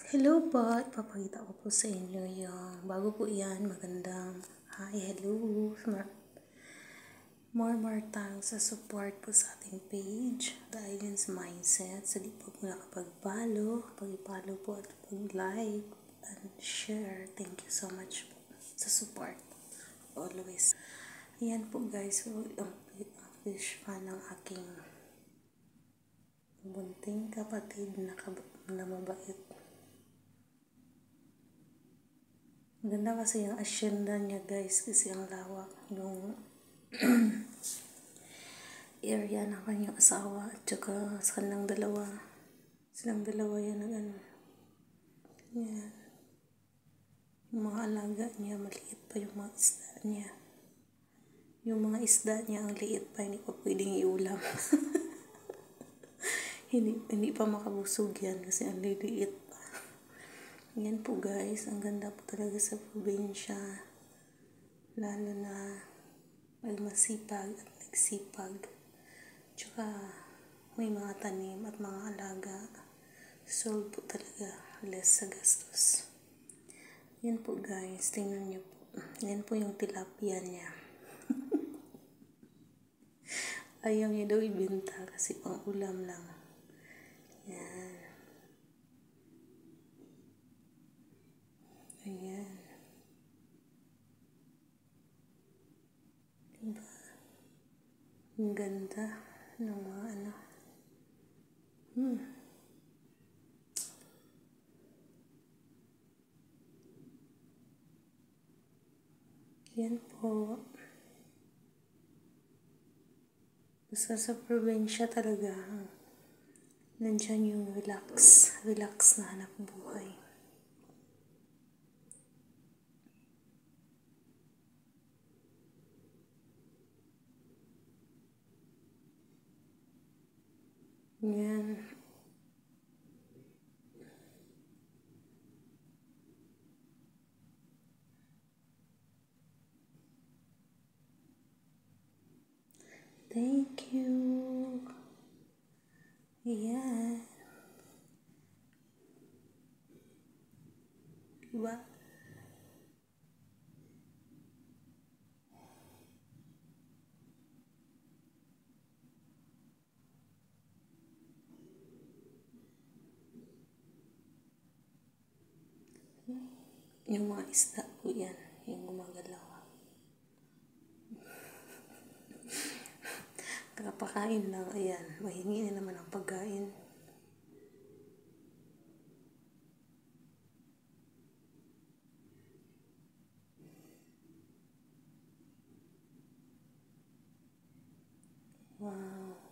Hello po, ipapakita ko po sa inyo yung bago po yan, magandang hi, hello, more thanks sa support po sa ating page, The Islands Mindset. Sa di po nakapag-follow, pag-follow po at pag-like and share. Thank you so much po sa support, always. Ayan po guys, ang fish fan ng aking bunting kapatid na mabait. Maganda kasi yung asyenda niya guys, kasi ang lawak yung area ng kanyang asawa at saka sa kanilang dalawa. Silang dalawa yan yan. Yung mga alaga niya, maliit pa yung mga isda niya. Yung mga isda niya, ang liit pa, hindi pa pwedeng iulam. hindi pa makabusog yan kasi ang liliit pa. Yan po guys, ang ganda po talaga sa probinsya. Lalo na ay masipag at nagsipag. Tsaka may mga tanim at mga alaga. Solve po talaga, less sa gastos. Yan po guys, tingnan niyo po. Yan po yung tilapia niya. Ayaw niya daw ibenta kasi pang ulam lang. Yan. Ayan. Diba? Ang ganda ng mga ano. Yan po. Basta sa probinsya talaga, nandyan yung relax na hanap buhay. Yan. Thank you. Yan. Diba? Yung mga isda po yan, yung gumagalaw. Kakapakain lang, ayan, mahingi na naman ang pagkain. Wow.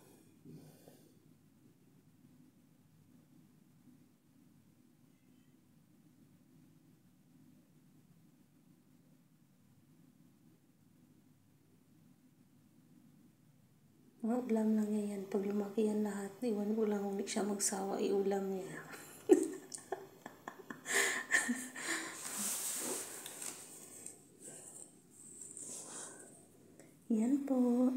Mga ulam lang yan. Pag lumaki yan lahat, iwan ko lang kung hindi siya magsawa, iulam niya. Yan po.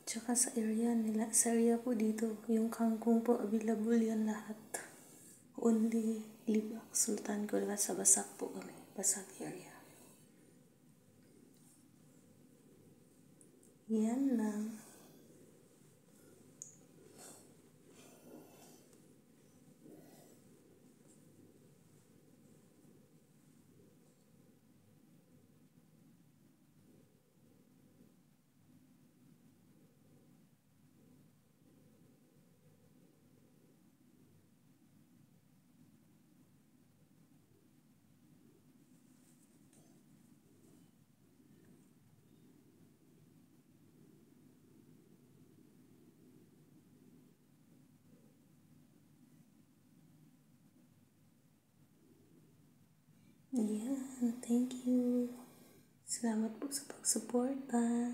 Tsaka sa area nila, sa area po dito, yung kangkong po, available yan lahat. Only Libak, Sultan Kudarat, sa Basak po kami. Basak area. Yan lang. Ayan, thank you. Salamat po sa pagsuporta.